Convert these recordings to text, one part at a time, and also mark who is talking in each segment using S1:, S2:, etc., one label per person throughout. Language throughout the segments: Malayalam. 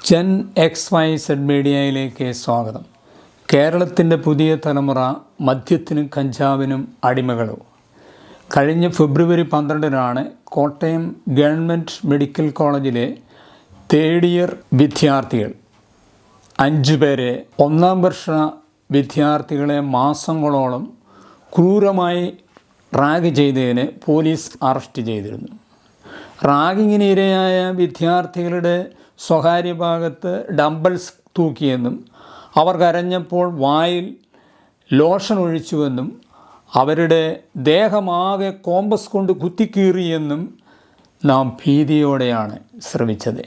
S1: ജെൻ XYZ മീഡിയയിലേക്ക് സ്വാഗതം. കേരളത്തിൻ്റെ പുതിയ തലമുറ മദ്യത്തിനും കഞ്ചാവിനും അടിമകളോ? കഴിഞ്ഞ ഫെബ്രുവരി 12 കോട്ടയം ഗവൺമെൻറ് മെഡിക്കൽ കോളേജിലെ തേർഡ് ഇയർ വിദ്യാർത്ഥികൾ 5 പേരെ ഒന്നാം വർഷ വിദ്യാർത്ഥികളെ മാസങ്ങളോളം ക്രൂരമായി റാഗ് ചെയ്തതിന് പോലീസ് അറസ്റ്റ് ചെയ്തിരുന്നു. റാഗിങ്ങിന് ഇരയായ വിദ്യാർത്ഥികളുടെ സ്വകാര്യ ഭാഗത്ത് ഡംബിൾസ് തൂക്കിയെന്നും അവർ കരഞ്ഞപ്പോൾ വായിൽ ലോഷൻ ഒഴിച്ചുവെന്നും അവരുടെ ദേഹമാകെ കോമ്പസ് കൊണ്ട് കുത്തിക്കീറിയെന്നും നാം ഭീതിയോടെയാണ് ശ്രമിച്ചത്.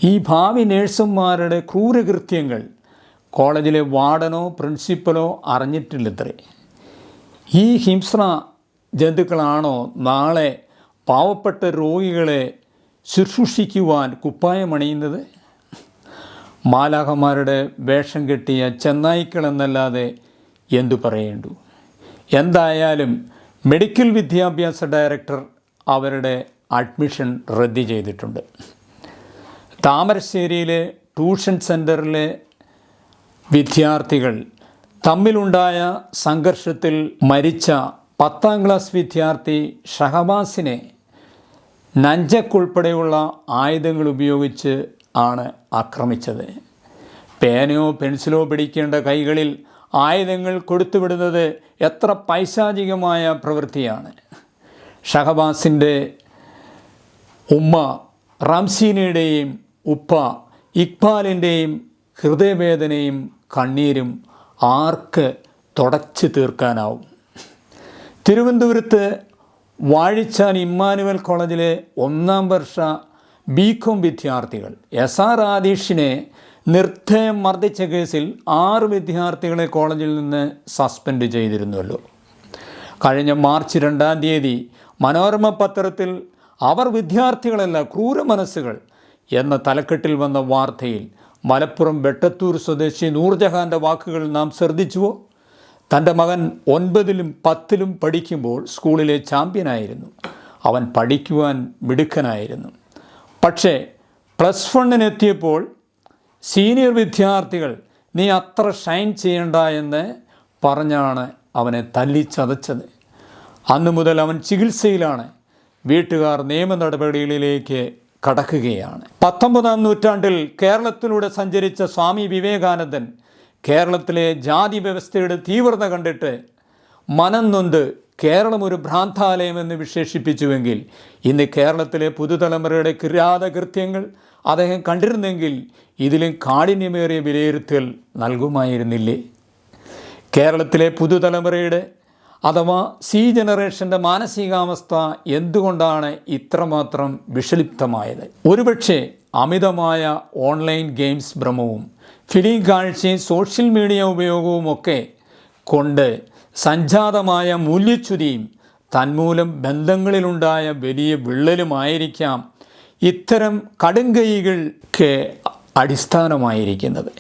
S1: ഈ ഭാവി നേഴ്സുമാരുടെ ക്രൂരകൃത്യങ്ങൾ കോളേജിലെ വാർഡനോ പ്രിൻസിപ്പലോ അറിഞ്ഞിട്ടില്ലത്രേ. ഈ ഹിംസ്ര ജന്തുക്കളാണോ നാളെ പാവപ്പെട്ട രോഗികളെ ശുശ്രൂഷിക്കുവാൻ കുപ്പായമണിയുന്നത്? മാലാഖമാരുടെ വേഷം കെട്ടിയ ചെന്നായ്ക്കളെന്നല്ലാതെ എന്തു പറയേണ്ടു. എന്തായാലും മെഡിക്കൽ വിദ്യാഭ്യാസ ഡയറക്ടർ അവരുടെ അഡ്മിഷൻ റദ്ദ് ചെയ്തിട്ടുണ്ട്. താമരശ്ശേരിയിലെ ട്യൂഷൻ സെൻറ്ററിലെ വിദ്യാർത്ഥികൾ തമ്മിലുണ്ടായ സംഘർഷത്തിൽ മരിച്ച 10ാം ക്ലാസ് വിദ്യാർത്ഥി ഷഹബാസിനെ നഞ്ചക്കുൾപ്പെടെയുള്ള ആയുധങ്ങൾ ഉപയോഗിച്ച് ആണ് ആക്രമിച്ചത്. പേനയോ പെൻസിലോ പിടിക്കേണ്ട കൈകളിൽ ആയുധങ്ങൾ കൊടുത്തുവിടുന്നത് എത്ര പൈശാചികമായ പ്രവൃത്തിയാണ്. ഷഹബാസിൻ്റെ ഉമ്മ റംസീനയുടെയും ഉപ്പ ഇക്ബാലിൻ്റെയും ഹൃദയവേദനയും കണ്ണീരും ആർക്ക് തുടച്ചു തീർക്കാനാവും? തിരുവനന്തപുരത്ത് വാഴിച്ചാൽ ഇമ്മാനുവൽ കോളേജിലെ 1ാം വർഷ BCom വിദ്യാർത്ഥികൾ SR ആദീഷിനെ നിർദ്ദയം മർദ്ദിച്ച കേസിൽ 6 വിദ്യാർത്ഥികളെ കോളേജിൽ നിന്ന് സസ്പെൻഡ് ചെയ്തിരുന്നുവല്ലോ. കഴിഞ്ഞ മാർച്ച് 2 മനോരമ പത്രത്തിൽ അവർ വിദ്യാർത്ഥികളല്ല ക്രൂരമനസ്സുകൾ എന്ന തലക്കെട്ടിൽ വന്ന വാർത്തയിൽ മലപ്പുറം വെട്ടത്തൂർ സ്വദേശി നൂർജഹാൻ്റെ വാക്കുകൾ നാം ശ്രദ്ധിച്ചുവോ? തൻ്റെ മകൻ 9ലും 10ലും പഠിക്കുമ്പോൾ സ്കൂളിലെ ചാമ്പ്യനായിരുന്നു. അവൻ പഠിക്കുവാൻ മിടുക്കനായിരുന്നു. പക്ഷേ +1 എത്തിയപ്പോൾ സീനിയർ വിദ്യാർത്ഥികൾ നീ അത്ര ഷൈൻ ചെയ്യണ്ട എന്ന് പറഞ്ഞാണ് അവനെ തല്ലിച്ചതച്ചത്. അന്നു മുതൽ അവൻ ചികിത്സയിലാണ്. വീട്ടുകാർ നിയമ നടപടികളിലേക്ക് കടക്കുകയാണ്. 19ാം നൂറ്റാണ്ടിൽ കേരളത്തിലൂടെ സഞ്ചരിച്ച സ്വാമി വിവേകാനന്ദൻ കേരളത്തിലെ ജാതി വ്യവസ്ഥയുടെ തീവ്രത കണ്ടിട്ട് മനം നൊന്ത് കേരളം ഒരു ഭ്രാന്താലയമെന്ന് വിശേഷിപ്പിച്ചുവെങ്കിൽ ഇന്ന് കേരളത്തിലെ പുതുതലമുറയുടെ കിരാതകൃത്യങ്ങൾ അദ്ദേഹം കണ്ടിരുന്നെങ്കിൽ ഇതിലും കാഠിന്യമേറിയ വിലയിരുത്തൽ നൽകുമായിരുന്നില്ലേ? കേരളത്തിലെ പുതുതലമുറയുടെ അഥവാ C ജനറേഷൻ്റെ മാനസികാവസ്ഥ എന്തുകൊണ്ടാണ് ഇത്രമാത്രം വിഷലിപ്തമായത്? ഒരുപക്ഷെ അമിതമായ ഓൺലൈൻ ഗെയിംസ് ഭ്രമവും ഫിലിം കാഴ്ചയും സോഷ്യൽ മീഡിയ ഉപയോഗവുമൊക്കെ കൊണ്ട് സംജാതമായ മൂല്യച്യുതിയും തന്മൂലം ബന്ധങ്ങളിലുണ്ടായ വലിയ വിള്ളലുമായിരിക്കാം ഇത്തരം കടുംകൈകൾക്ക് അടിസ്ഥാനമായിരിക്കുന്നത്.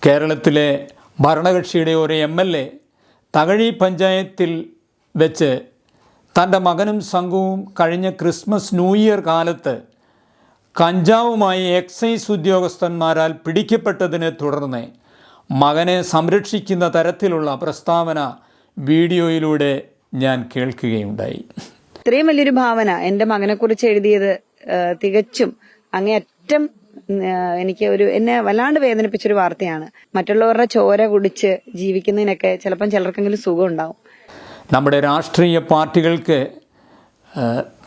S1: കേരളത്തിലെ ഭരണകക്ഷിയുടെ ഒരു MLA തകഴി പഞ്ചായത്തിൽ വെച്ച് തൻ്റെ മകനും സംഘവും കഴിഞ്ഞ ക്രിസ്മസ് ന്യൂ ഇയർ കാലത്ത് കഞ്ചാവുമായി എക്സൈസ് ഉദ്യോഗസ്ഥന്മാരാൽ പിടിക്കപ്പെട്ടതിനെ തുടർന്ന് മകനെ സംരക്ഷിക്കുന്ന തരത്തിലുള്ള പ്രസ്താവന വീഡിയോയിലൂടെ ഞാൻ കേൾക്കുകയുണ്ടായി.
S2: ഇത്രയും വലിയൊരു ഭാവന എൻ്റെ മകനെക്കുറിച്ച് എഴുതിയത് തികച്ചും അങ്ങേയറ്റം എന്നെ വല്ലാണ്ട് വേദനിപ്പിച്ചൊരു വാർത്തയാണ്. മറ്റുള്ളവരുടെ ചോര കുടിച്ച് ജീവിക്കുന്നതിനൊക്കെ ചിലപ്പം ചിലർക്കെങ്കിലും സുഖം ഉണ്ടാവും.
S1: നമ്മുടെ രാഷ്ട്രീയ പാർട്ടികൾക്ക്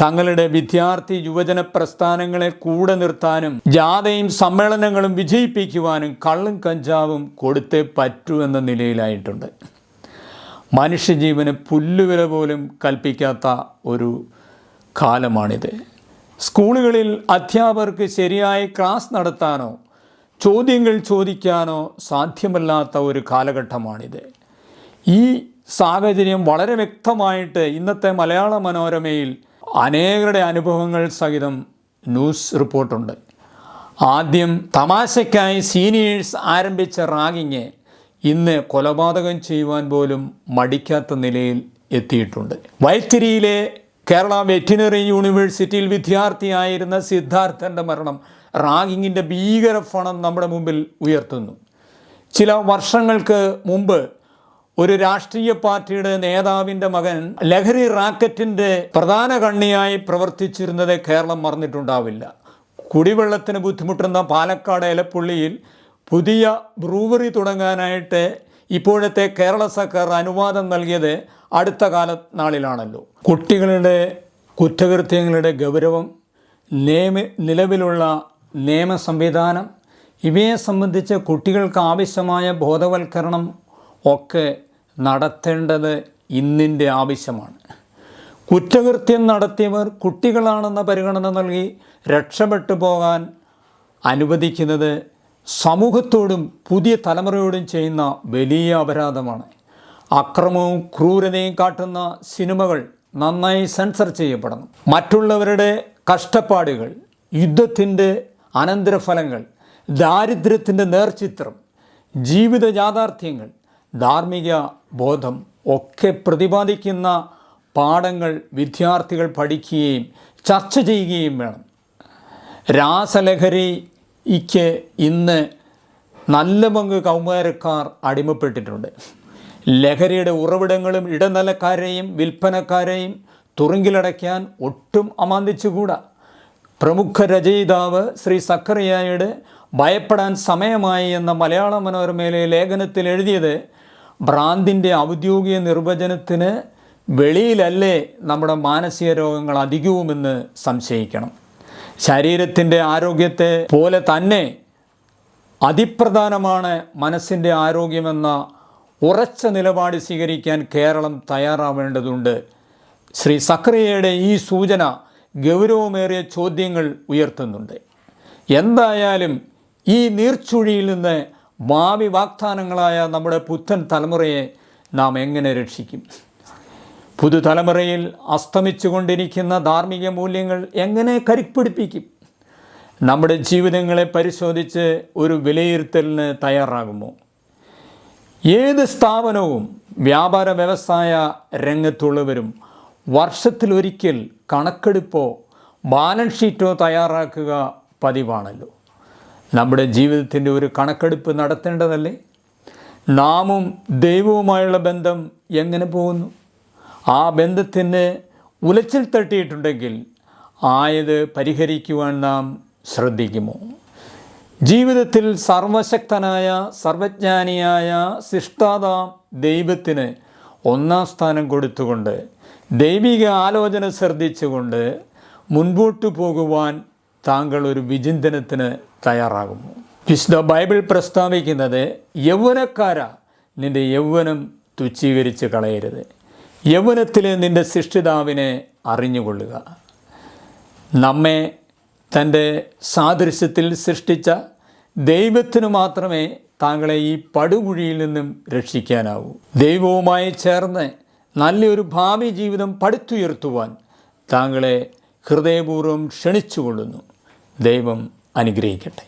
S1: തങ്ങളുടെ വിദ്യാർത്ഥി യുവജന പ്രസ്ഥാനങ്ങളെ കൂടെ നിർത്താനും ജാഥയും സമ്മേളനങ്ങളും വിജയിപ്പിക്കുവാനും കള്ളും കഞ്ചാവും കൊടുത്തേ പറ്റൂ എന്ന നിലയിലായിട്ടുണ്ട്. മനുഷ്യജീവന് പുല്ലുവില പോലും കൽപ്പിക്കാത്ത ഒരു കാലമാണിത്. സ്കൂളുകളിൽ അധ്യാപകർക്ക് ശരിയായി ക്ലാസ് നടത്താനോ ചോദ്യങ്ങൾ ചോദിക്കാനോ സാധ്യമല്ലാത്ത ഒരു കാലഘട്ടമാണിത്. ഈ സാഹചര്യം വളരെ വ്യക്തമായിട്ട് ഇന്നത്തെ മലയാള മനോരമയിൽ അനേകരുടെ അനുഭവങ്ങൾ സഹിതം ന്യൂസ് റിപ്പോർട്ടുണ്ട്. ആദ്യം തമാശയ്ക്കായി സീനിയേഴ്സ് ആരംഭിച്ച റാഗിങ് ഇന്ന് കൊലപാതകം ചെയ്യുവാൻ പോലും മടിക്കാത്ത നിലയിൽ എത്തിയിട്ടുണ്ട്. വൈത്തിരിയിലെ കേരള വെറ്റിനറി യൂണിവേഴ്സിറ്റിയിൽ വിദ്യാർത്ഥിയായിരുന്ന സിദ്ധാർത്ഥൻ്റെ മരണം റാഗിങ്ങിൻ്റെ ഭീകരഫണം നമ്മുടെ മുമ്പിൽ ഉയർത്തുന്നു. ചില വർഷങ്ങൾക്ക് മുമ്പ് ഒരു രാഷ്ട്രീയ പാർട്ടിയുടെ നേതാവിൻ്റെ മകൻ ലഹരി റാക്കറ്റിൻ്റെ പ്രധാന കണ്ണിയായി പ്രവർത്തിച്ചിരുന്നത് കേരളം മറന്നിട്ടുണ്ടാവില്ല. കുടിവെള്ളത്തിന് ബുദ്ധിമുട്ടുന്ന പാലക്കാട് എലപ്പുള്ളിയിൽ പുതിയ ബ്രൂവറി തുടങ്ങാനായിട്ട് ഇപ്പോഴത്തെ കേരള സർക്കാർ അനുവാദം നൽകിയത് അടുത്ത നാളിലാണല്ലോ. കുട്ടികളുടെ കുറ്റകൃത്യങ്ങളുടെ ഗൗരവം, നിലവിലുള്ള നിയമ സംവിധാനം, ഇവയെ സംബന്ധിച്ച് കുട്ടികൾക്ക് ആവശ്യമായ ബോധവൽക്കരണം ഒക്കെ നടത്തേണ്ടത് ഇന്നിൻ്റെ ആവശ്യമാണ്. കുറ്റകൃത്യം നടത്തിയവർ കുട്ടികളാണെന്ന പരിഗണന നൽകി രക്ഷപ്പെട്ടു പോകാൻ അനുവദിക്കുന്നത് സമൂഹത്തോടും പുതിയ തലമുറയോടും ചെയ്യുന്ന വലിയ അപരാധമാണ്. അക്രമവും ക്രൂരതയും കാട്ടുന്ന സിനിമകൾ നന്നായി സെൻസർ ചെയ്യപ്പെടണം. മറ്റുള്ളവരുടെ കഷ്ടപ്പാടുകൾ, യുദ്ധത്തിൻ്റെ അനന്തരഫലങ്ങൾ, ദാരിദ്ര്യത്തിൻ്റെ നേർചിത്രം, ജീവിത യാഥാർത്ഥ്യങ്ങൾ, ധാർമ്മിക ബോധം ഒക്കെ പ്രതിപാദിക്കുന്ന പാഠങ്ങൾ വിദ്യാർത്ഥികൾ പഠിക്കുകയും ചർച്ച ചെയ്യുകയും വേണം. രാസലഹരിക്ക് ഇന്ന് നല്ല പങ്ക് കൗമാരക്കാർ അടിമപ്പെട്ടിട്ടുണ്ട്. ലഹരിയുടെ ഉറവിടങ്ങളും ഇടനിലക്കാരെയും വിൽപ്പനക്കാരെയും തുറുങ്കിലടയ്ക്കാൻ ഒട്ടും അമാന്തിച്ചുകൂടാ. പ്രമുഖ രചയിതാവ് ശ്രീ സക്കറിയായുടെ ഭയപ്പെടാൻ സമയമായി എന്ന മലയാള മനോരമയിലെ ലേഖനത്തിൽ എഴുതിയത് ഭ്രാന്തിൻ്റെ ഔദ്യോഗിക നിർവചനത്തിന് വെളിയിലല്ലേ നമ്മുടെ മാനസിക രോഗങ്ങൾ അധികവുമെന്ന് സംശയിക്കണം. ശരീരത്തിൻ്റെ ആരോഗ്യത്തെ പോലെ തന്നെ അതിപ്രധാനമാണ് മനസ്സിൻ്റെ ആരോഗ്യമെന്ന ഉറച്ച നിലപാട് സ്വീകരിക്കാൻ കേരളം തയ്യാറാവേണ്ടതുണ്ട്. ശ്രീ സക്കറിയയുടെ ഈ സൂചന ഗൗരവമേറിയ ചോദ്യങ്ങൾ ഉയർത്തുന്നുണ്ട്. എന്തായാലും ഈ നീർച്ചുഴിയിൽ നിന്ന് ഭാവി വാഗ്ദാനങ്ങളായ നമ്മുടെ പുത്തൻ തലമുറയെ നാം എങ്ങനെ രക്ഷിക്കും? പുതുതലമുറയിൽ അസ്തമിച്ചു കൊണ്ടിരിക്കുന്ന ധാർമ്മിക മൂല്യങ്ങൾ എങ്ങനെ കരുപ്പിടിപ്പിക്കും? നമ്മുടെ ജീവിതങ്ങളെ പരിശോധിച്ച് ഒരു വിലയിരുത്തലിന് തയ്യാറാകുമോ? ഏത് സ്ഥാപനവും വ്യാപാര വ്യവസായ രംഗത്തുള്ളവരും വർഷത്തിലൊരിക്കൽ കണക്കെടുപ്പോ ബാലൻസ് ഷീറ്റോ തയ്യാറാക്കുക പതിവാണല്ലോ. നമ്മുടെ ജീവിതത്തിൻ്റെ ഒരു കണക്കെടുപ്പ് നടത്തേണ്ടതല്ലേ? നാമും ദൈവവുമായുള്ള ബന്ധം എങ്ങനെ പോകുന്നു? ആ ബന്ധത്തിന് ഉലച്ചിൽ തട്ടിയിട്ടുണ്ടെങ്കിൽ ആയത് പരിഹരിക്കുവാൻ നാം ശ്രദ്ധിക്കുമോ? ജീവിതത്തിൽ സർവശക്തനായ സർവജ്ഞാനിയായ സൃഷ്ടാതാം ദൈവത്തിന് ഒന്നാം സ്ഥാനം കൊടുത്തുകൊണ്ട് ദൈവിക ആലോചന ശ്രദ്ധിച്ചുകൊണ്ട് മുൻപോട്ട് പോകുവാൻ താങ്കൾ ഒരു വിചിന്തനത്തിന് തയ്യാറാകുമോ? വിശുദ്ധ ബൈബിൾ പ്രസ്താവിക്കുന്നത്, യൗവനക്കാരാ, നിൻ്റെ യൗവനം തുച്ഛീകരിച്ച് കളയരുത്, യൗവനത്തിലെ നിൻ്റെ സൃഷ്ടിതാവിനെ അറിഞ്ഞുകൊള്ളുക. നമ്മെ തൻ്റെ സാദൃശ്യത്തിൽ സൃഷ്ടിച്ച ദൈവത്തിനു മാത്രമേ താങ്കളെ ഈ പടുകുഴിയിൽ നിന്നും രക്ഷിക്കാനാവൂ. ദൈവവുമായി ചേർന്ന് നല്ലൊരു ഭാവി ജീവിതം പടുത്തുയർത്തുവാൻ താങ്കളെ ഹൃദയപൂർവ്വം ക്ഷണിച്ചുകൊള്ളുന്നു. ദൈവം അനുഗ്രഹിക്കട്ടെ.